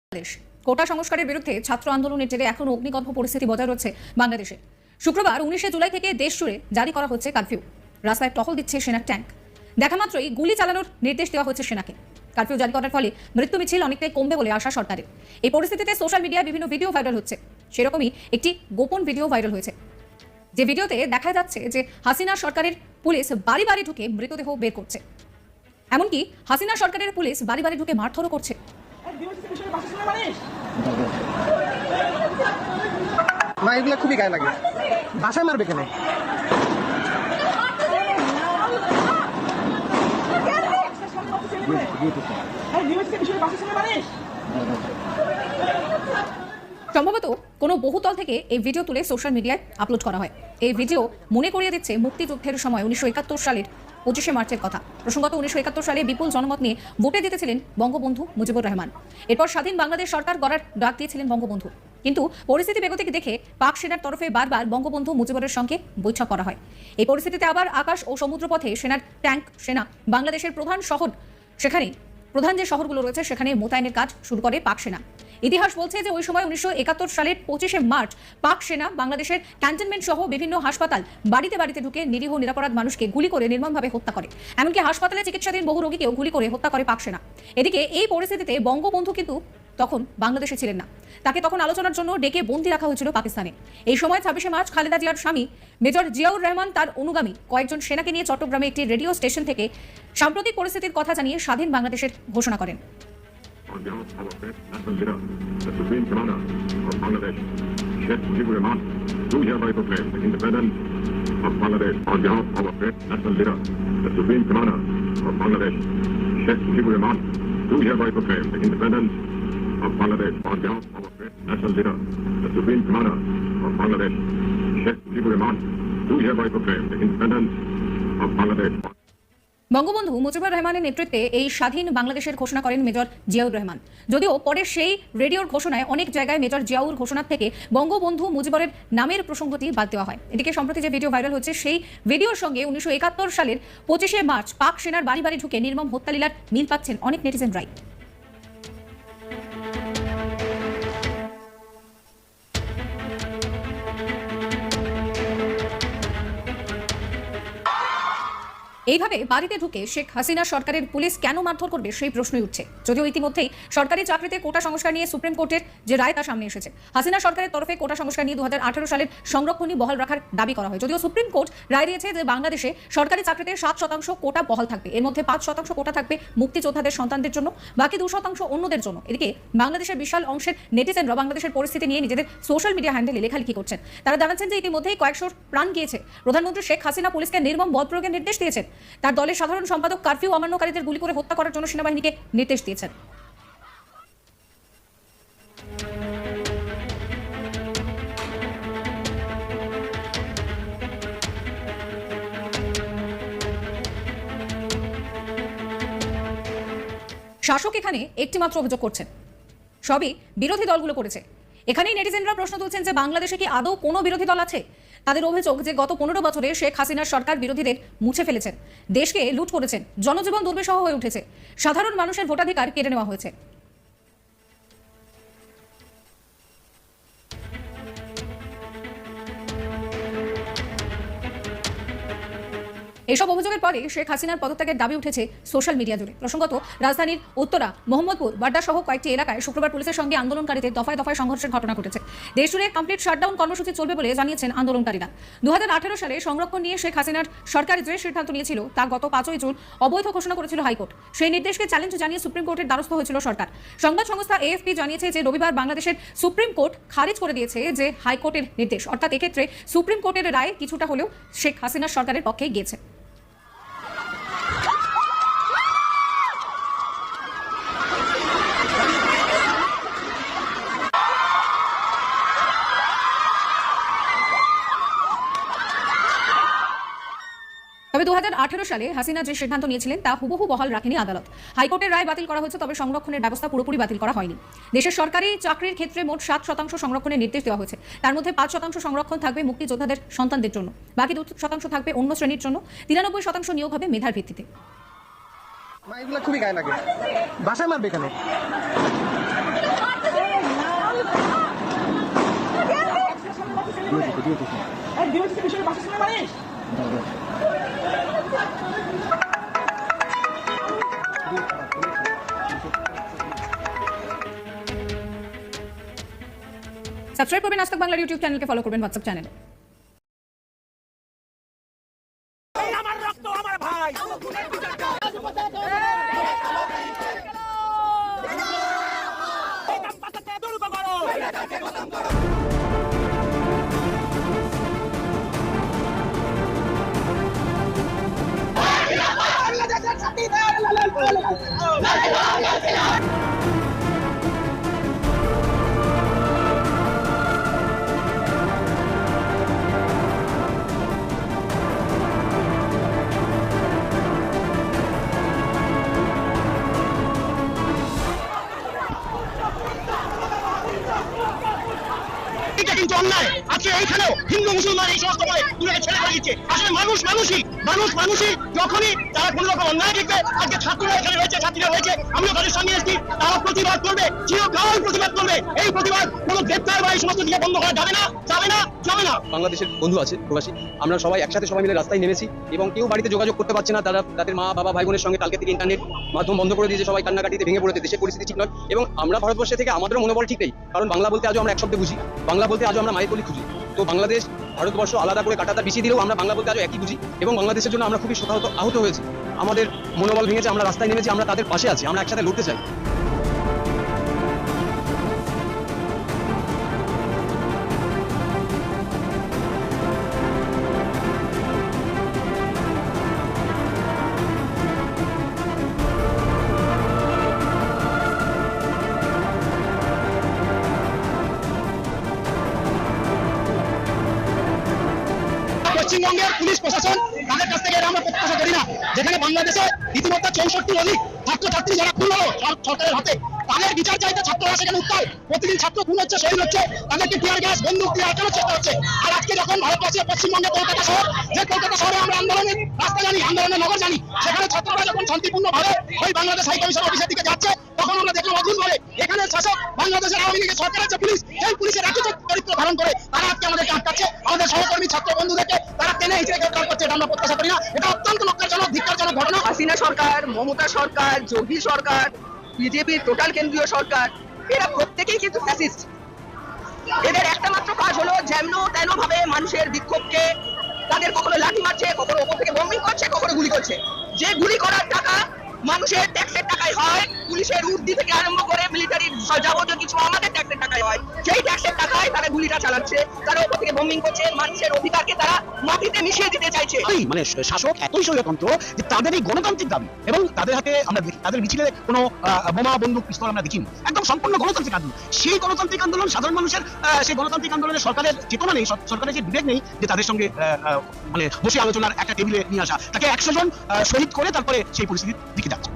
বাংলাদেশ কোটা সংস্কারের বিরুদ্ধে ছাত্র আন্দোলনের জেরে এখনো অগ্নিগর্ভ পরিস্থিতি বজায় রয়েছে বাংলাদেশে। শুক্রবার 19 জুলাই থেকে দেশ জুড়ে জারি করা হচ্ছে কারফিউ। রাস্তায় টহল দিচ্ছে সেনার ট্যাঙ্ক। দেখা মাত্রই গুলি চালানোর নির্দেশ দেওয়া হচ্ছে সেনাকে। কারফিউ জারি করার ফলে মৃত্যু মিছিল অনেকটাই কমবে বলে আশা সরকারের। এই পরিস্থিতিতে সোশ্যাল মিডিয়ায় বিভিন্ন ভিডিও ভাইরাল হচ্ছে। সেরকমই একটি গোপন ভিডিও ভাইরাল হয়েছে, যে ভিডিওতে দেখা যাচ্ছে যে হাসিনা সরকারের পুলিশ বাড়ি বাড়ি ঢুকে মৃতদেহ বের করছে। এমনকি হাসিনা সরকারের পুলিশ বাড়ি বাড়ি ঢুকে মারধরও করছে। মা এগুলো খুবই গায়ে লাগে, বাসায় মারবে কেন? সম্ভবত কোনো বহুতল থেকে এই ভিডিও তুলে সোশ্যাল মিডিয়ায় আপলোড করা হয়। এই ভিডিও মনে করিয়ে দিচ্ছে মুক্তিযুদ্ধের সময় 1971 সালের 25শে মার্চের কথা। প্রসঙ্গত 1971 সালে বিপুল জনমত নিয়ে ভোটে জিতেছিলেন বঙ্গবন্ধু মুজিবুর রহমান। এরপর স্বাধীন বাংলাদেশ সরকার গড়ার ডাক দিয়েছিলেন বঙ্গবন্ধু। কিন্তু পরিস্থিতি বেগতিক দেখে পাক সেনার তরফে বারবার বঙ্গবন্ধু মুজিবুরের সঙ্গে বৈঠক করা হয়। এই পরিস্থিতিতে আবার আকাশ ও সমুদ্রপথে সেনার ট্যাঙ্ক সেনা বাংলাদেশের প্রধান শহর, সেখানে প্রধান যে শহরগুলো রয়েছে সেখানে মোতায়েনের কাজ শুরু করে পাক সেনা। ইতিহাস বলছে যে ওই সময় 1971 সালের 25শে মার্চ পাক সেনা বাংলাদেশের ক্যান্টনমেন্ট সহ বিভিন্ন হাসপাতাল বাড়িতে বাড়িতে ঢুকে নিরীহ নিরাপরাধ মানুষকে গুলি করে নির্মমভাবে হত্যা করে। এমনকি হাসপাতালে চিকিৎসাধীন বহু রোগীকেও গুলি করে হত্যা করে পাক সেনা। এদিকে এই পরিস্থিতিতে বঙ্গবন্ধু কিন্তু তখন বাংলাদেশে ছিলেন না। তাকে তখন আলোচনার জন্য ডেকে বন্দী রাখা হয়েছিল পাকিস্তানে। এই সময় 26শে মার্চ খালেদা জিয়ার স্বামী মেজর জিয়াউর রহমান তার অনুগামী কয়েকজন সেনাকে নিয়ে চট্টগ্রামে একটি রেডিও স্টেশন থেকে সাম্প্রতিক পরিস্থিতির কথা জানিয়ে স্বাধীন বাংলাদেশের ঘোষণা করেন। On behalf of our national leader, the Supreme Commander of Bangladesh, Sheikh Mujibur Rahman, do hereby proclaim the independence of Bangladesh. On behalf of our national leader, the Supreme Commander of Bangladesh, Sheikh Mujibur Rahman, do hereby proclaim the independence of Bangladesh. On behalf of our national leader, the Supreme Commander of Bangladesh, Sheikh Mujibur Rahman, do hereby proclaim the independence of Bangladesh. Bangabandhu Mujibur রহমানের নেতৃত্বে এই স্বাধীন বাংলাদেশের ঘোষণা করেন major Ziaur Rahman. যদিও পরে সেই রেডিওর ঘোষণায় অনেক জায়গায় মেজর জিয়াউর ঘোষণার থেকে বঙ্গবন্ধু মুজিবুরের নামের প্রসঙ্গটি বাদ দেওয়া হয়। এদিকে সম্প্রতি যে ভিডিও ভাইরাল হচ্ছে সেই ভিডিওর সঙ্গে 1971 সালের 25শে মার্চ পাক সেনার বাড়ি বাড়ি ঢুকে নির্মম হত্যালীলার মিল পাচ্ছেন অনেক নেটিজেনরাই। এইভাবে বাড়িতে ঢুকে শেখ হাসিনা সরকারের পুলিশ কেন মারধর করবে সেই প্রশ্নই উঠছে। যদিও ইতিমধ্যেই সরকারি চাকরিতে কোটা সংস্কার নিয়ে সুপ্রিম কোর্টের যে রায় তা সামনে এসেছে। হাসিনা সরকারের তরফে কোটা সংস্কার নিয়ে 2018 সালের সংরক্ষণই বহাল রাখার দাবি করা হয়। যদিও সুপ্রিম কোর্ট রায় দিয়েছে যে বাংলাদেশে সরকারি চাকরিতে 7% কোটা বহাল থাকবে। এর মধ্যে 5% কোটা থাকবে মুক্তিযোদ্ধাদের সন্তানদের জন্য, বাকি 2% অন্যদের জন্য। এদিকে বাংলাদেশের বিশাল অংশের নেটিজেনরা বাংলাদেশের পরিস্থিতি নিয়ে নিজেদের সোশ্যাল মিডিয়া হ্যান্ডেলে লেখালেখি করছেন। তারা জানাচ্ছেন যে ইতিমধ্যেই কয়েকশোর প্রাণ গিয়েছে। প্রধানমন্ত্রী শেখ হাসিনা পুলিশকে নির্মম বল প্রয়োগের নির্দেশ দিয়েছেন। তার দলের সাধারণ সম্পাদক কারফিউ অমান্যকারীদের গুলি করে হত্যা করার জন্য সেনাবাহিনীকে নির্দেশ দিয়েছেন। শাসক এখানে একটি মাত্র অভিযোগ করছেন, সবই বিরোধী দলগুলো করেছে। এখানেই নেটিজেনরা প্রশ্ন তুলছেন যে বাংলাদেশে কি আদৌ কোনো বিরোধী দল আছে? তাদের অভিযোগ যে গত 15 বছরে শেখ হাসিনার সরকার বিরোধীদের মুছে ফেলেছেন, দেশকে লুট করেছেন, জনজীবন দুর্বিষহ হয়ে উঠেছে, সাধারণ মানুষের ভোটাধিকার কেড়ে নেওয়া হয়েছে। এসব অভিযোগের পরে শেখ হাসিনার পদত্যাগের দাবি উঠেছে সোশ্যাল মিডিয়া জুড়ে। প্রসঙ্গত রাজধানীর উত্তরা, মোহাম্মদপুর, বাড্ডা সহ কয়েকটি এলাকায় শুক্রবার পুলিশের সঙ্গে আন্দোলনকারীদের দফায় দফায় সংঘর্ষের ঘটনা ঘটেছে। দেশ জুড়ে কমপ্লিট শাটডাউন কর্মসূচি চলবে বলে জানিয়েছেন আন্দোলনকারীরা। 2018 সালে সংরক্ষণ নিয়ে শেখ হাসিনার সরকার যে সিদ্ধান্ত নিয়েছিল তা গত 5ই জুন অবৈধ ঘোষণা করেছিল হাইকোর্ট। সেই নির্দেশকে চ্যালেঞ্জ জানিয়ে সুপ্রিম কোর্টের দ্বারস্থ হয়েছিল সরকার। সংবাদ সংস্থা AFP জানিয়েছে যে রবিবার বাংলাদেশের সুপ্রিম কোর্ট খারিজ করে দিয়েছে যে হাইকোর্টের নির্দেশ, অর্থাৎ এক্ষেত্রে সুপ্রিম কোর্টের রায় কিছুটা হলেও শেখ হাসিনার সরকারের পক্ষে গিয়েছে। তবে 2018 সালে হাসিনা যে সিদ্ধান্ত নিয়েছিলেন তা হুবহু বহাল রাখেনি আদালত। হাইকোর্টের রায় বাতিল করা হয়েছে, তবে সংরক্ষণের ব্যবস্থা পুরোপুরি বাতিল করা হয়নি। দেশের সরকারি চাকরির ক্ষেত্রে মোট 7% সংরক্ষণের নির্দেশ দেওয়া হয়েছে। তার মধ্যে 5% সংরক্ষণ থাকবে মুক্তিযোদ্ধাদের সন্তানদের জন্য, বাকি 2% থাকবে অন্য শ্রেণীর জন্য, 93% নিয়োগ হবে মেধার ভিত্তিতে। মা এগুলো খুবই গায়ে লাগে, বাসায় মারবে কেন? ভিডিও দেখি সাবস্ক্রাইব করবেন আজ তাক বাংলার ইউটিউব চ্যানেলকে, ফলো করবেন হোয়াটসঅ্যাপ চ্যানেলে। আমার রক্ত আমার ভাই দুর্গ করো এটা কিন্তু অন্যায়। আজকে এইখানেও হিন্দু মুসলমান এই সমস্ত বলে দূরে ছেড়ে করে দিচ্ছে। আসলে মানুষই যখনই তারা কোনো রকম অন্যায় দেখবে, আজকে ছাত্ররা এখানে রয়েছে, ছাত্রীরা রয়েছে, আমিও তাদের সঙ্গে এসেছি, তারা প্রতিবাদ করবে, চিরকাল প্রতিবাদ করবে। এই প্রতিবাদ কোনো গ্রেপ্তার বা এই সমস্ত দিকে বন্ধ করা যাবে না। বাংলাদেশের বন্ধু আছে প্রবাসী, আমরা সবাই একসাথে সবাই মিলে রাস্তায় নেমেছি এবং কেউ বাড়িতে যোগাযোগ করতে পারছে না। তারা তাদের মা বাবা ভাই বোনের সঙ্গে কালকে থেকে ইন্টারনেট মাধ্যম বন্ধ করে দিয়েছে, সবাই কান্নাকাটিতে ভেঙে পড়েছে। দেশের পরিস্থিতি ঠিক নয় এবং আমরা ভারতবর্ষে থেকে আমাদেরও মনোবল ঠিক নেই, কারণ বাংলা বলতে আজও আমরা এক শব্দে বুঝি, বাংলা বলতে আজও আমরা মায়ের বলি খুঁজি। তো বাংলাদেশ ভারতবর্ষ আলাদা করে কাটাতা বিছিয়ে দিলেও আমরা বাংলা বলতে আজও একই বুঝি এবং বাংলাদেশের জন্য আমরা খুবই আহত হয়েছি। আমাদের মনোবল ভেঙেছে, আমরা রাস্তায় নেমেছি, আমরা তাদের পাশে আছি, আমরা একসাথে লড়তে চাই। পশ্চিমবঙ্গের পুলিশ প্রশাসন তাদের কাছ থেকে এটা আমরা প্রত্যাশা করি না। যেখানে বাংলাদেশে ইতিমধ্যে 64 অধিক ছাত্রছাত্রী যারা খুন হলো সরকারের হাতে, তাদের বিচার চাইতে ছাত্ররা সেখানে উত্তাল। প্রতিদিন ছাত্র খুন হচ্ছে, শহীদ হচ্ছে, তাদেরকে টিয়ার গ্যাস বন্দুক দিয়ে আটকানোর চেষ্টা হচ্ছে। আর আজকে যখন ভারতবর্ষের পশ্চিমবঙ্গে কলকাতা শহর, যে কলকাতা শহরে আমরা আন্দোলনের রাস্তা জানি, আন্দোলনের নগর জানি, সেখানে ছাত্ররা যখন শান্তিপূর্ণভাবে ওই বাংলাদেশ হাই কমিশন অফিসের দিকে যাচ্ছে, তখন আমরা দেখলাম অদ্ভুতভাবে এখানে শাসক বাংলাদেশের আওয়ামী লীগের সরকারের যে পুলিশ, সেই পুলিশের রাজ্য চরিত্র ধারণ করে তারা আজকে আমাদেরকে আটকাচ্ছে। আমাদের সহকর্মী ছাত্র বন্ধুদেরকে তারা টেনে হিচড়ে গ্রেফতার করছে। এটা আমরা প্রত্যাশা করি না। এটা অত্যন্ত লজ্জাজনক, ধিক্কারজনক ঘটনা। হাসিনা সরকার, মমতা সরকার, যোগী সরকার, বিজেপির টোটাল কেন্দ্রীয় সরকার, এরা প্রত্যেকেই কিন্তু ফ্যাসিস্ট। এদের একটা মাত্র কাজ হলো যেন তেন ভাবে মানুষের বিক্ষোভকে, তাদের কখনো লাঠি মারছে, কখনো ওপর থেকে বম্বিং করছে, কখনো গুলি করছে। যে গুলি করার টাকা মানুষের ট্যাক্সের টাকায় হয়, পুলিশের উর্দি থেকে আরম্ভ করে মিলিটারির যাবতীয় কিছু আমাদের ট্যাক্সের টাকায় হয়। সেই ট্যাক্সের টাকায় তারা গুলিটা চালাচ্ছে, তারা ওপর থেকে বম্বিং করছে, মানুষের অধিকারকে তারা মাটিতে মিশিয়ে দিতে চাইছে। মানে শাসক এতই স্বৈরতন্ত্র যে তাদের এই গণতান্ত্রিক দাবি এবং তাদের হাতে আমরা দেখি তাদের মিছিলে কোনো বোমা বন্দুক পিস্তল আমরা দেখিনি, একদম সম্পূর্ণ গণতান্ত্রিক আন্দোলন। সেই গণতান্ত্রিক আন্দোলন সাধারণ মানুষের সেই গণতান্ত্রিক আন্দোলনের সরকারের চেতনা নেই, সরকারের যে বিবেক নেই যে তাদের সঙ্গে মানে বসে আলোচনার একটা টেবিলে নিয়ে আসা, তাকে 100 জন শহীদ করে তারপরে সেই পরিস্থিতির দিকে যাচ্ছে।